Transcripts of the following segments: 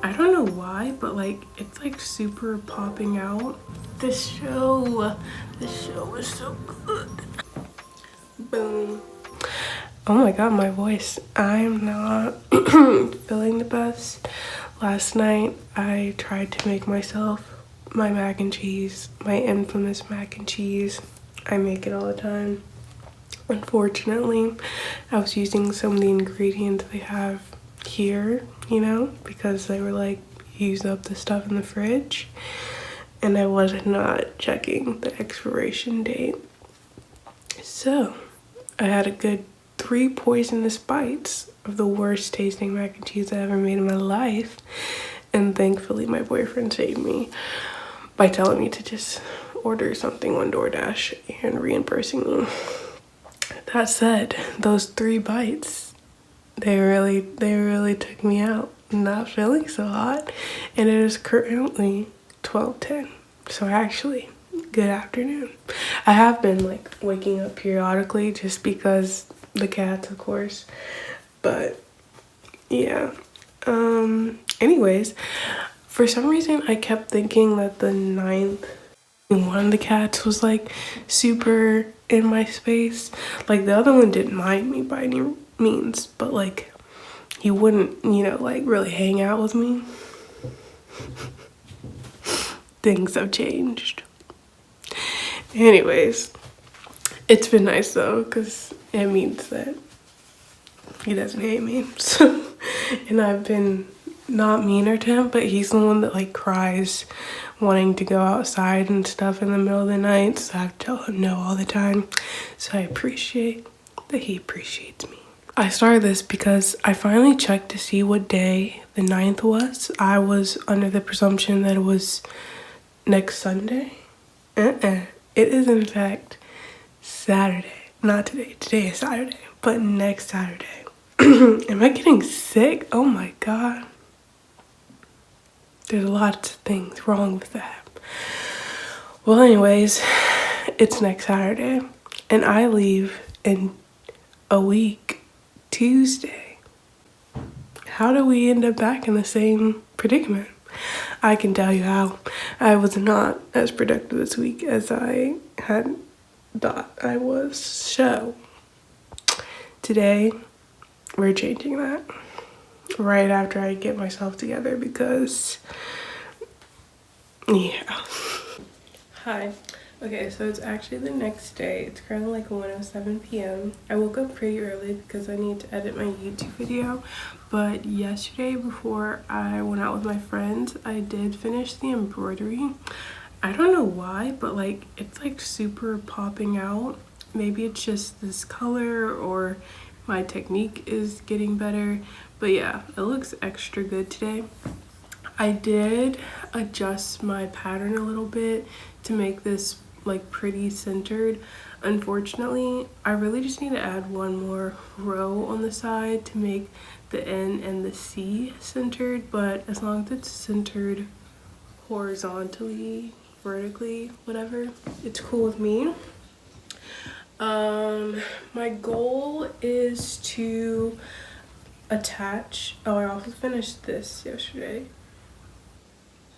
I don't know why, but like it's like super popping out. This show is so good. Boom. Oh my god, my voice. I'm not feeling the best. Last night I tried to make myself my mac and cheese, my infamous mac and cheese. I make it all the time. Unfortunately, I was using some of the ingredients they have here, you know, because they were like, use up the stuff in the fridge, and I was not checking the expiration date. So I had a good 3 poisonous bites of the worst tasting mac and cheese I ever made in my life, and thankfully my boyfriend saved me by telling me to just order something on DoorDash and reimbursing me. That said, those 3 bites, they really took me out. I'm not feeling so hot, and it is currently 12:10. So actually, good afternoon. I have been like waking up periodically just because the cats, of course, but yeah. Anyways, for some reason I kept thinking that the 9th one of the cats was like super in my space. Like the other one didn't mind me by any means, but like he wouldn't, you know, like really hang out with me. Things have changed. Anyways, it's been nice though, because it means that he doesn't hate me. So, and I've been not meaner to him, but he's the one that like cries wanting to go outside and stuff in the middle of the night, so I have to tell him no all the time. So I appreciate that he appreciates me. I started this because I finally checked to see what day the 9th was. I was under the presumption that it was next Sunday. It is in fact Saturday. Not today. Today is Saturday, but next Saturday. Am I getting sick? Oh my god. There's lots of things wrong with that. Well, anyways, it's next Saturday, and I leave in a week, Tuesday. How do we end up back in the same predicament? I can tell you how. I was not as productive this week as I had thought I was. So, today, we're changing that right after I get myself together because, yeah. Hi. Okay, so it's actually the next day. It's currently like 1:07 p.m. I woke up pretty early because I need to edit my YouTube video. But yesterday, before I went out with my friends, I did finish the embroidery. I don't know why, but like it's like super popping out. Maybe it's just this color or my technique is getting better. But yeah, it looks extra good today. I did adjust my pattern a little bit to make this like pretty centered. Unfortunately, I really just need to add one more row on the side to make the N and the C centered, but as long as it's centered horizontally, vertically, whatever, it's cool with me. My goal is to attach, oh, I also finished this yesterday,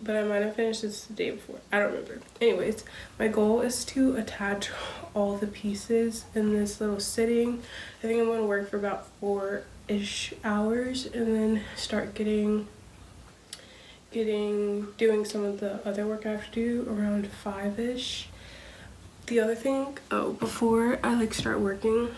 but I might have finished this the day before. I don't remember. Anyways, my goal is to attach all the pieces in this little sitting. I think I'm going to work for about 4-ish hours and then start doing some of the other work I have to do around 5-ish. The other thing, before I like start working,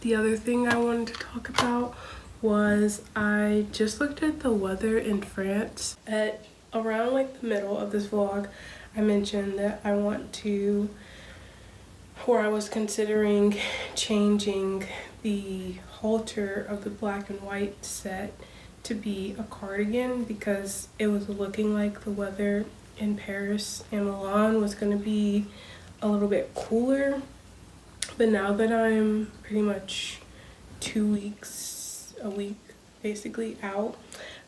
the other thing I wanted to talk about was I just looked at the weather in France. At around like the middle of this vlog, I mentioned that I was considering changing the halter of the black and white set to be a cardigan because it was looking like the weather in Paris and Milan was going to be a little bit cooler. But now that I'm pretty much 2 weeks, a week basically out,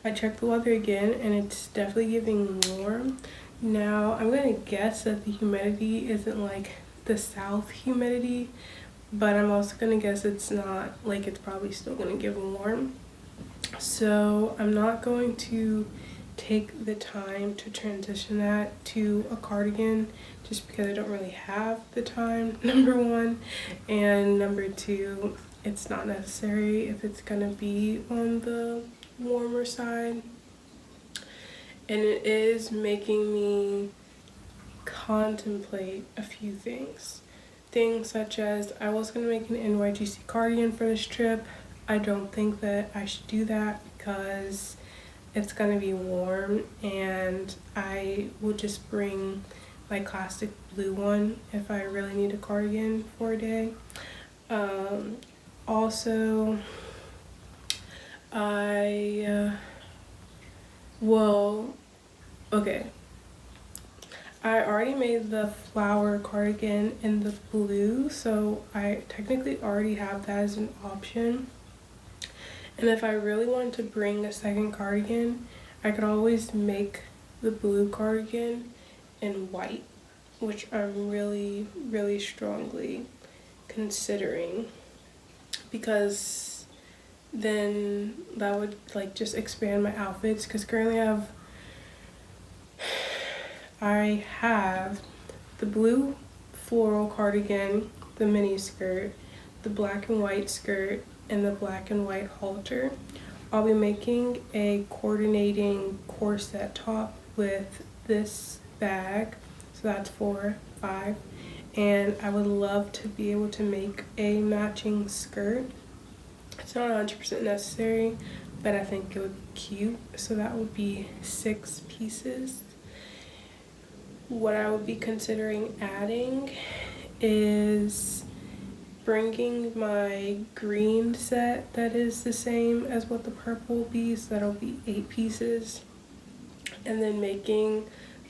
I checked the weather again and it's definitely giving warm. Now I'm gonna guess that the humidity isn't like the south humidity, but I'm also gonna guess it's not, like it's probably still gonna give warm. So I'm not going to take the time to transition that to a cardigan just because I don't really have the time, number one, and number two, it's not necessary if it's gonna be on the warmer side. And it is making me contemplate a few things. Things such as I was going to make an NYGC cardigan for this trip. I don't think that I should do that because it's going to be warm, and I will just bring my classic blue one if I really need a cardigan for a day. Also, okay. I already made the flower cardigan in the blue, so I technically already have that as an option. And if I really wanted to bring a second cardigan, I could always make the blue cardigan in white, which I'm really, really strongly considering, because then that would like just expand my outfits, because currently I have the blue floral cardigan, the mini skirt, the black and white skirt, and the black and white halter. I'll be making a coordinating corset top with this bag, so that's 4, 5, and I would love to be able to make a matching skirt. It's not 100% necessary, but I think it would be cute, so that would be 6 pieces. What I would be considering adding is bringing my green set that is the same as what the purple will be, so that'll be 8 pieces, and then making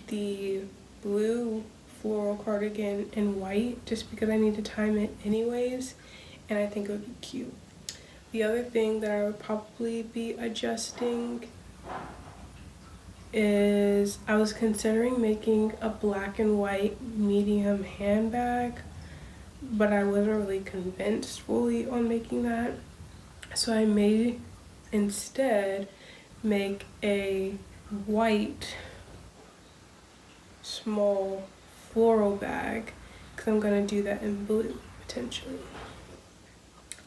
the blue floral cardigan in white just because I need to time it anyways, and I think it would be cute. The other thing that I would probably be adjusting is I was considering making a black and white medium handbag, but I wasn't really convinced fully on making that. So I may instead make a white small floral bag, because I'm going to do that in blue potentially.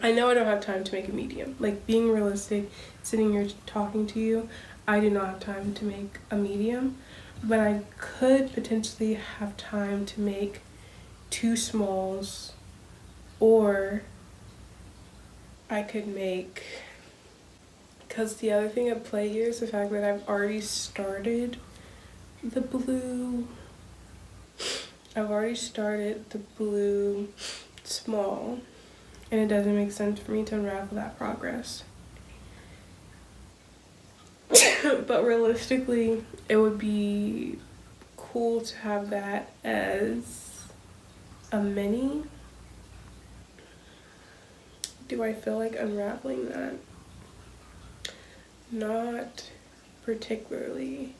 I know I don't have time to make a medium. Like, being realistic, sitting here talking to you, I do not have time to make a medium, but I could potentially have time to make 2 smalls, or I could make, because the other thing at play here is the fact that I've already started the blue. I've already started the blue small, and it doesn't make sense for me to unravel that progress. But realistically, it would be cool to have that as a mini. Do I feel like unraveling that? Not particularly.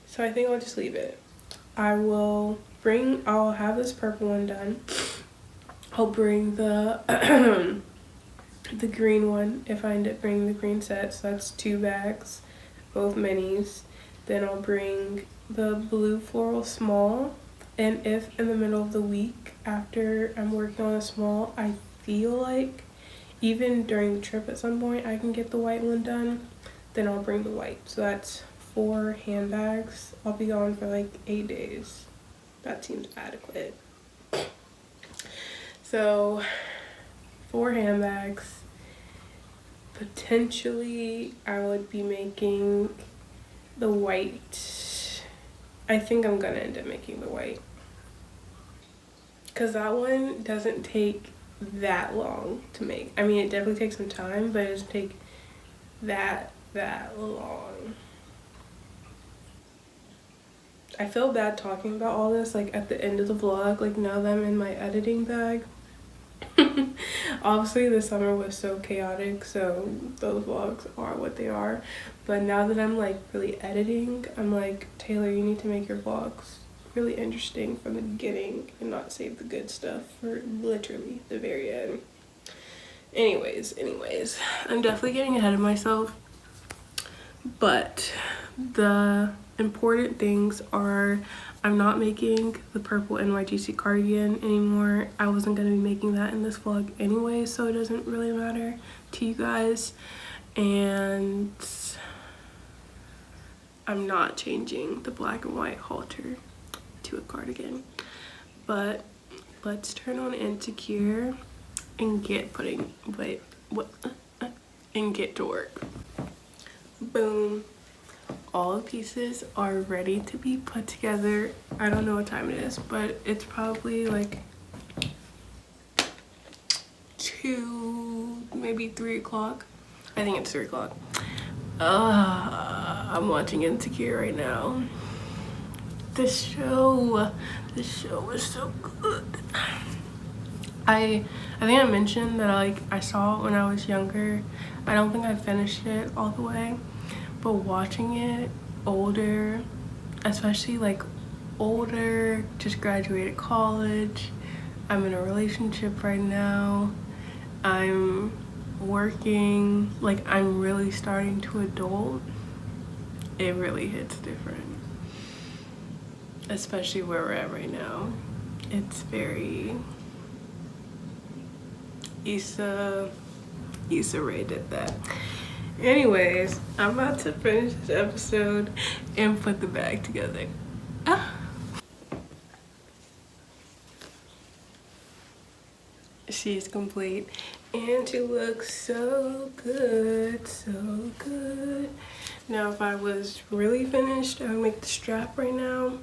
So I think I'll just leave it. I'll have this purple one done. I'll bring the the green one if I end up bringing the green set, so that's 2 bags, both minis. Then I'll bring the blue floral small, and if in the middle of the week after I'm working on a small I feel like even during the trip at some point I can get the white one done, then I'll bring the white. So that's 4 handbags. I'll be gone for like 8 days. That seems adequate. So 4 handbags. Potentially I would be making the white. I think I'm gonna end up making the white, because that one doesn't take that long to make. I mean, it definitely takes some time, but it doesn't take that long. I feel bad talking about all this like at the end of the vlog, like now that I'm in my editing bag. Obviously the summer was so chaotic, so those vlogs are what they are, but now that I'm like really editing, I'm like, Taylor, you need to make your vlogs really interesting from the beginning and not save the good stuff for literally the very end. Anyways, I'm definitely getting ahead of myself, but the important things are I'm not making the purple NYGC cardigan anymore. I wasn't going to be making that in this vlog anyway, so it doesn't really matter to you guys. And I'm not changing the black and white halter to a cardigan. But let's turn on Insecure and get and get to work. Boom. All the pieces are ready to be put together. I don't know what time it is, but it's probably like 2, maybe 3 o'clock. I think it's 3 o'clock. I'm watching Insecure right now. This show is so good. I think I mentioned that I saw it when I was younger. I don't think I finished it all the way, but watching it older, especially like older, just graduated college, I'm in a relationship right now, I'm working, like I'm really starting to adult, it really hits different. Especially where we're at right now. It's very Issa Rae did that. Anyways, I'm about to finish this episode and put the bag together. She's complete and she looks so good, so good. Now if I was really finished, I would make the strap right now,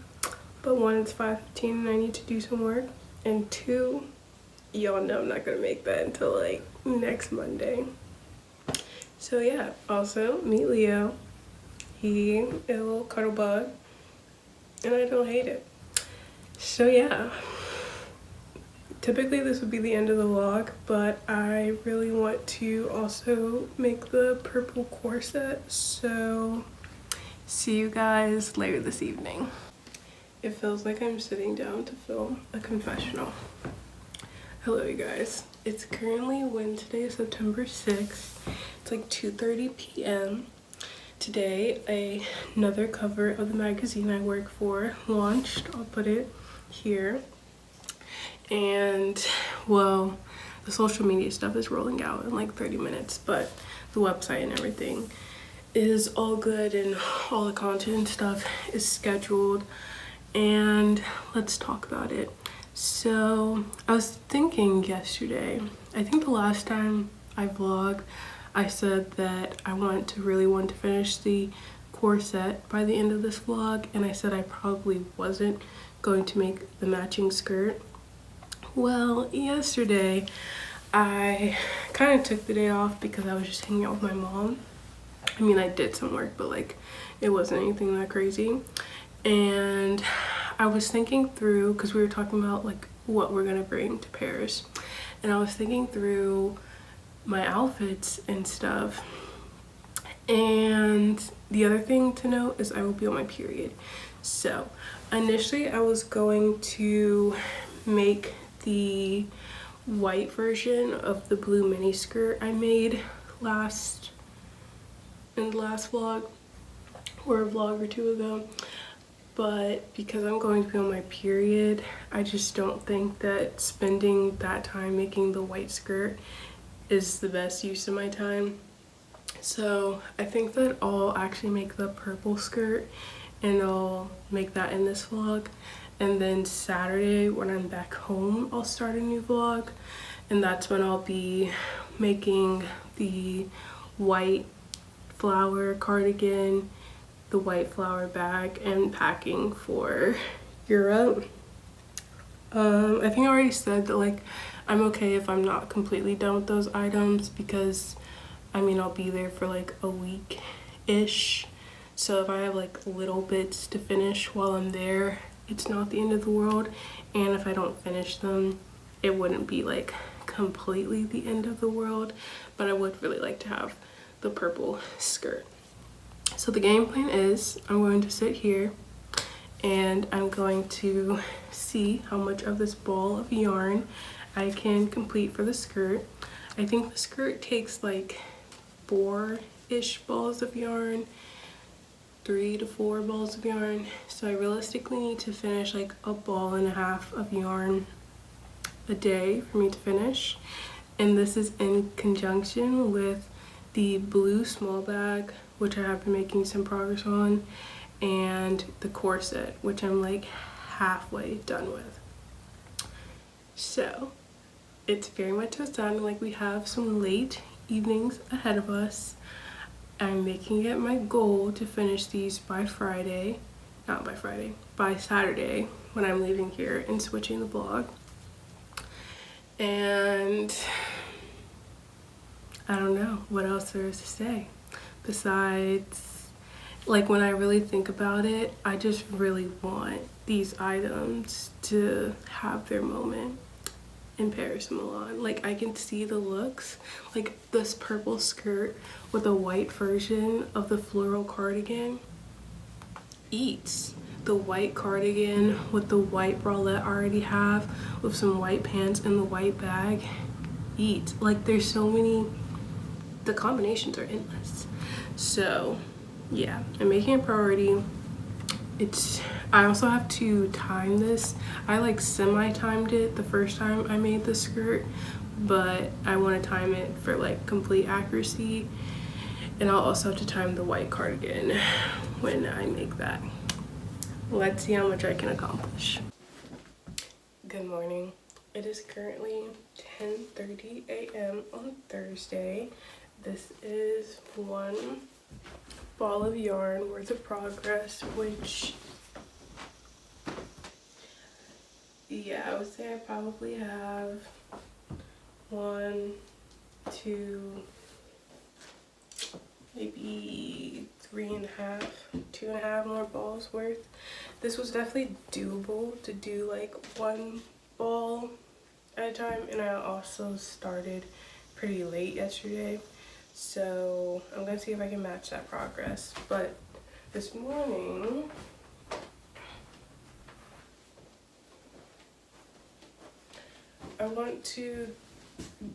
but 1, it's 5:15 and I need to do some work, and 2, y'all know I'm not gonna make that until like next Monday. So yeah, also meet Leo. He is a little cuddle bug and I don't hate it. So yeah, typically this would be the end of the vlog, but I really want to also make the purple corset, so see you guys later this evening. It feels like I'm sitting down to film a confessional. Hello you guys. It's currently Wednesday, September 6th. It's like 2:30 p.m. Today, another cover of the magazine I work for launched. I'll put it here. And well, the social media stuff is rolling out in like 30 minutes, but the website and everything is all good and all the content and stuff is scheduled. And let's talk about it. So I was thinking yesterday, I think the last time I vlogged, I said that I really want to finish the corset by the end of this vlog, and I said I probably wasn't going to make the matching skirt. Well, yesterday I kind of took the day off because I was just hanging out with my mom. I mean, I did some work, but like it wasn't anything that crazy. And I was thinking through, because we were talking about like what we're gonna bring to Paris, and I was thinking through my outfits and stuff. And the other thing to note is I will be on my period. So initially I was going to make the white version of the blue mini skirt I made in the last vlog, or a vlog or 2 ago. But because I'm going to be on my period, I just don't think that spending that time making the white skirt is the best use of my time. So I think that I'll actually make the purple skirt and I'll make that in this vlog. And then Saturday when I'm back home, I'll start a new vlog. And that's when I'll be making the white flower cardigan, the white flower bag, and packing for Europe. I think I already said that like I'm okay if I'm not completely done with those items, because I mean I'll be there for like a week-ish. So if I have like little bits to finish while I'm there, it's not the end of the world. And if I don't finish them, it wouldn't be like completely the end of the world. But I would really like to have the purple skirt. So the game plan is I'm going to sit here and I'm going to see how much of this ball of yarn I can complete for the skirt. I think the skirt takes like 4-ish balls of yarn, 3 to 4 balls of yarn. So I realistically need to finish like a ball and a half of yarn a day for me to finish. And this is in conjunction with the blue small bag, which I have been making some progress on, and the corset, which I'm like halfway done with. So it's very much sounding like we have some late evenings ahead of us. I'm making it my goal to finish these by Friday, not by Friday, by Saturday when I'm leaving here and switching the vlog. And I don't know what else there is to say besides, like, when I really think about it, I just really want these items to have their moment in Paris and Milan. Like, I can see the looks, like this purple skirt with a white version of the floral cardigan eats. The white cardigan with the white bralette I already have with some white pants and the white bag eats. Like, there's so many, the combinations are endless. So yeah, I'm making a priority. I also have to time this. I like semi-timed it the first time I made the skirt, but I want to time it for like complete accuracy. And I'll also have to time the white cardigan when I make that. Let's see how much I can accomplish. Good morning. It is currently 10:30 a.m. on Thursday. This is one ball of yarn worth of progress, which, yeah, I would say I probably have 1, 2, maybe 3.5, 2.5 more balls worth. This was definitely doable to do like one ball at a time, and I also started pretty late yesterday, so I'm gonna see if I can match that progress. But this morning I want to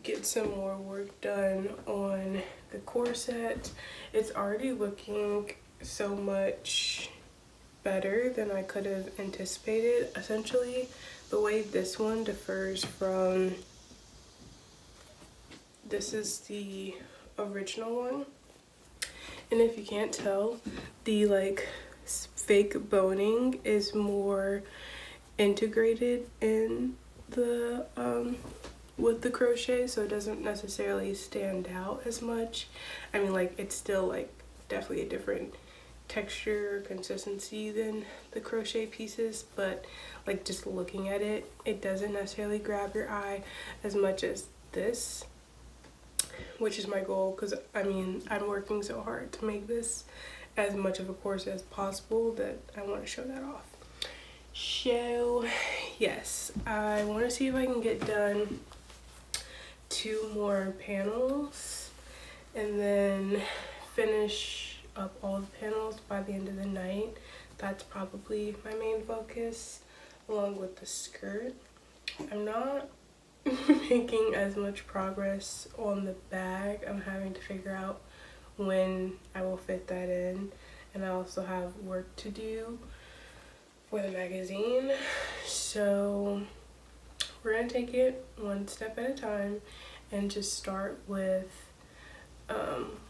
get some more work done on the corset. It's already looking so much better than I could have anticipated. Essentially, the way this one differs from, this is the original one, and if you can't tell, the like fake boning is more integrated in the with the crochet, so it doesn't necessarily stand out as much. I mean, like, it's still like definitely a different texture, consistency than the crochet pieces, but like just looking at it, it doesn't necessarily grab your eye as much as this, which is my goal, because I mean, I'm working so hard to make this as much of a corset as possible that I want to show that off. So yes, I want to see if I can get done 2 more panels and then finish up all the panels by the end of the night. That's probably my main focus, along with the skirt. I'm not making as much progress on the bag. I'm having to figure out when I will fit that in, and I also have work to do for the magazine. So we're gonna take it one step at a time and just start with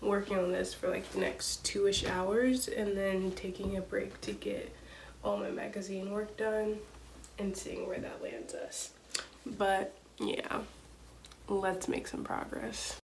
working on this for like the next 2-ish hours, and then taking a break to get all my magazine work done and seeing where that lands us. But yeah, let's make some progress.